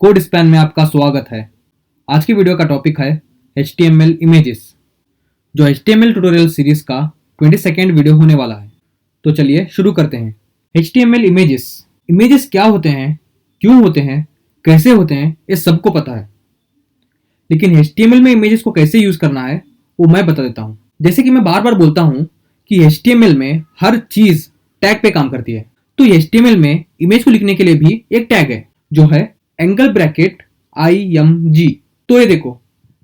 Code span में आपका स्वागत है। आज की वीडियो का टॉपिक है HTML इमेजेस, जो HTML ट्यूटोरियल सीरीज का 22nd वीडियो होने वाला है। तो चलिए शुरू करते हैं। HTML इमेजेस क्या होते हैं, क्यों होते हैं, कैसे होते हैं, ये सबको पता है। लेकिन HTML में इमेजेस को कैसे यूज करना है वो मैं बता देता हूँ। जैसे कि मैं बार बार बोलता हूँ कि HTML में हर चीज टैग पे काम करती है। तो HTML में इमेज को लिखने के लिए भी एक टैग है जो है एंगल ब्रैकेट IMG। तो ये देखो,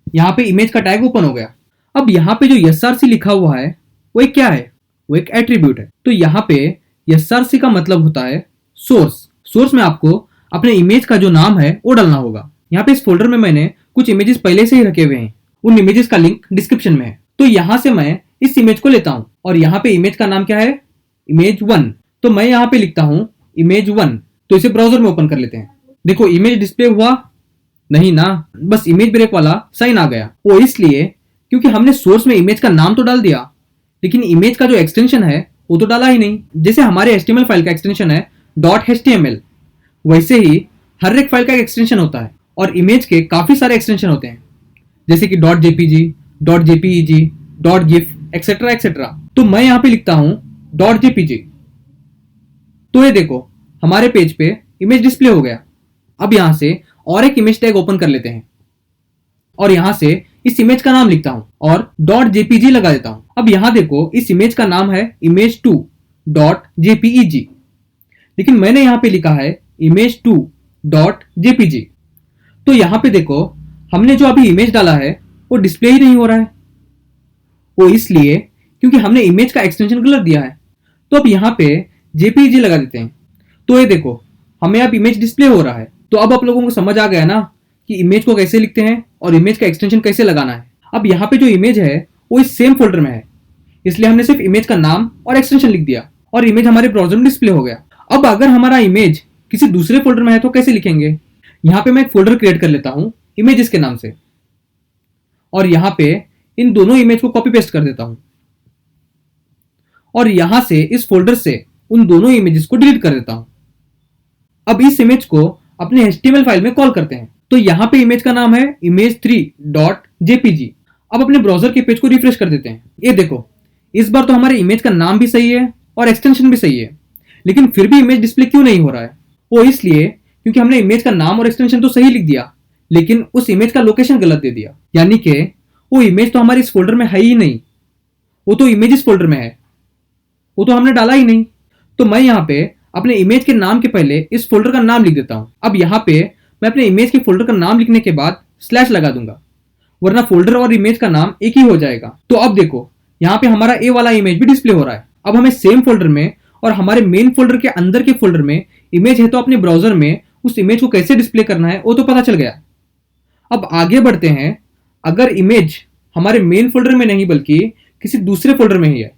यहाँ पे इमेज का टैग ओपन हो गया। अब यहाँ पे जो SRC लिखा हुआ है वो एक क्या है? वो एक एट्रीब्यूट है। तो यहाँ पे SRC का मतलब होता है सोर्स में आपको अपने इमेज का जो नाम है वो डालना होगा। यहाँ पे इस फोल्डर में मैंने कुछ इमेजेस पहले से ही रखे हुए हैं, उन इमेजेस का लिंक डिस्क्रिप्शन में है। तो यहाँ से मैं इस इमेज को लेता हूँ और यहाँ पे इमेज का नाम क्या है? Image1। तो मैं यहाँ पे लिखता हूँ Image1। तो इसे ब्राउजर में ओपन कर लेते हैं। देखो, इमेज डिस्प्ले हुआ नहीं ना, बस इमेज ब्रेक वाला साइन आ गया। वो इसलिए क्योंकि हमने सोर्स में इमेज का नाम तो डाल दिया, लेकिन इमेज का जो एक्सटेंशन है वो तो डाला ही नहीं। जैसे हमारे HTML फाइल का एक्सटेंशन है .html, वैसे ही हर एक फाइल का एक्सटेंशन होता है और इमेज के काफी सारे एक्सटेंशन होते हैं, जैसे कि .jpg, .jpeg, .gif etcetera etcetera. तो मैं यहाँ पे लिखता हूँ .jpg। तो ये देखो, हमारे पेज पे इमेज डिस्प्ले हो गया। अब यहाँ से और एक इमेज टैग ओपन कर लेते हैं और यहाँ से इस इमेज का नाम लिखता हूँ और .jpg लगा देता हूँ। अब यहाँ देखो, इस इमेज का नाम है image2.jpeg, लेकिन मैंने यहाँ पे लिखा है image2.jpg। तो यहाँ पे देखो, हमने जो अभी इमेज डाला है वो डिस्प्ले ही नहीं हो रहा है। वो इसलिए क्योंकि हमने इमेज का एक्सटेंशन गलत दिया है। तो अब यहाँ पे jpeg लगा देते हैं। तो ये देखो, हमें अब इमेज डिस्प्ले हो रहा है। तो अब आप लोगों को समझ आ गया ना कि इमेज को कैसे लिखते हैं और इमेज का एक्सटेंशन कैसे लगाना है। अब यहाँ पे जो इमेज है वो इस सेम फोल्डर में है, इसलिए हमने सिर्फ इमेज का नाम और एक्सटेंशन लिख दिया और इमेज हमारे ब्राउजर में डिस्प्ले हो गया। अब अगर हमारा इमेज किसी दूसरे फोल्डर में है तो कैसे लिखेंगे? यहाँ पे मैं एक फोल्डर क्रिएट कर लेता हूँ इमेजेस के नाम से और यहाँ पे इन दोनों इमेज को कॉपी पेस्ट कर देता हूँ और यहाँ से इस फोल्डर से उन दोनों इमेजेस को डिलीट कर देता हूँ। अब इस इमेज को अपने HTML फाइल में कॉल करते हैं। तो यहाँ पे इमेज का नाम है image3.jpg। अब अपने ब्राउजर के पेज को रिफ्रेश कर देते हैं। ये देखो, इस बार तो हमारे इमेज का नाम भी सही है और एक्सटेंशन भी सही है, लेकिन फिर भी इमेज डिस्प्ले क्यों नहीं हो रहा है? वो इसलिए क्योंकि हमने इमेज का नाम और एक्सटेंशन तो सही लिख दिया, लेकिन उस इमेज का लोकेशन गलत दे दिया। यानी कि वो इमेज तो हमारे इस फोल्डर में है ही नहीं, वो तो इमेज इस फोल्डर में है, वो तो हमने डाला ही नहीं। तो मैं यहाँ पे अपने इमेज के नाम के पहले इस फोल्डर का नाम लिख देता हूँ। अब यहाँ पे मैं अपने इमेज के फोल्डर का नाम लिखने के बाद स्लैश लगा दूंगा, वरना फोल्डर और इमेज का नाम एक ही हो जाएगा। तो अब देखो, यहाँ पे हमारा ए वाला इमेज भी डिस्प्ले हो रहा है। अब हमें सेम फोल्डर में और हमारे मेन फोल्डर के अंदर के फोल्डर में इमेज है, तो अपने ब्राउजर में उस इमेज को कैसे डिस्प्ले करना है वो तो पता चल गया। अब आगे बढ़ते हैं। अगर इमेज हमारे मेन फोल्डर में नहीं बल्कि किसी दूसरे फोल्डर में ही है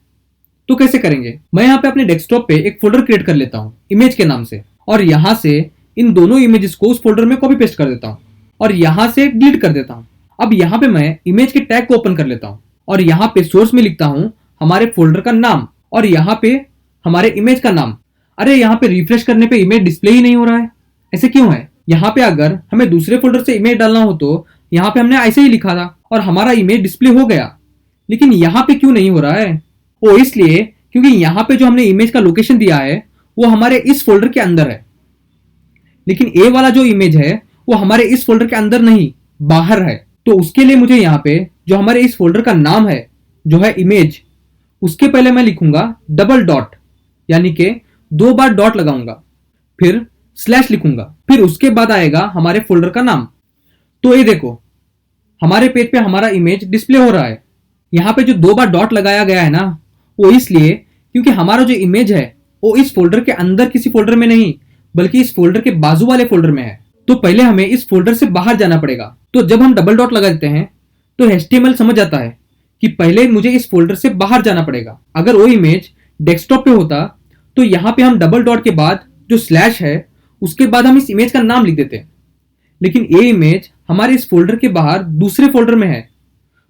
तो कैसे करेंगे? मैं यहाँ पे अपने डेस्कटॉप पे एक फोल्डर क्रिएट कर लेता हूँ इमेज के नाम से और यहाँ से इन दोनों इमेजेस को उस फोल्डर में कॉपी पेस्ट कर देता हूँ और यहाँ से डिलीट कर देता हूँ। अब यहाँ पे मैं इमेज के टैग को ओपन कर लेता हूँ और यहाँ पे सोर्स में लिखता हूँ हमारे फोल्डर का नाम और यहाँ पे हमारे इमेज का नाम। अरे, यहाँ पे रिफ्रेश करने पे इमेज डिस्प्ले ही नहीं हो रहा है, ऐसे क्यों है? यहाँ पे अगर हमें दूसरे फोल्डर से इमेज डालना हो तो यहाँ पे हमने ऐसे ही लिखा था और हमारा इमेज डिस्प्ले हो गया, लेकिन यहाँ पे क्यों नहीं हो रहा है? वो इसलिए क्योंकि यहाँ पे जो हमने इमेज का लोकेशन दिया है वो हमारे इस फोल्डर के अंदर है, लेकिन ए वाला जो इमेज है वो हमारे इस फोल्डर के अंदर नहीं, बाहर है। तो उसके लिए मुझे यहाँ पे जो हमारे इस फोल्डर का नाम है जो है इमेज, उसके पहले मैं लिखूंगा डबल डॉट, यानी कि 2 बार डॉट लगाऊंगा, फिर स्लैश लिखूंगा, फिर उसके बाद आएगा हमारे फोल्डर का नाम। तो ये देखो, हमारे पेज पे हमारा इमेज डिस्प्ले हो रहा है। यहाँ पे जो 2 बार डॉट लगाया गया है ना, वो इसलिए क्योंकि हमारा जो इमेज है वो इस फोल्डर के अंदर किसी फोल्डर में नहीं बल्कि इस फोल्डर के बाजू वाले फोल्डर में है। तो पहले हमें इस फोल्डर से बाहर जाना पड़ेगा। तो जब हम डबल डॉट लगा देते हैं तो HTML समझ जाता है कि पहले मुझे इस फोल्डर से बाहर जाना पड़ेगा। अगर वो इमेज डेस्कटॉप पे होता तो यहाँ पे हम डबल डॉट के बाद जो स्लैश है उसके बाद हम इस इमेज का नाम लिख देते, लेकिन ये इमेज हमारे इस फोल्डर के बाहर दूसरे फोल्डर में है।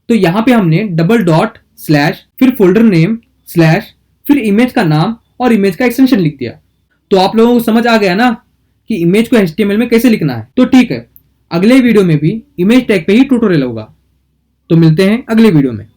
तो यहाँ पे हमने डबल डॉट स्लैश फिर फोल्डर नेम स्लैश फिर इमेज का नाम और इमेज का एक्सटेंशन लिख दिया। तो आप लोगों को समझ आ गया ना कि इमेज को HTML में कैसे लिखना है। तो ठीक है, अगले वीडियो में भी इमेज टैग पे ही ट्यूटोरियल होगा। तो मिलते हैं अगले वीडियो में।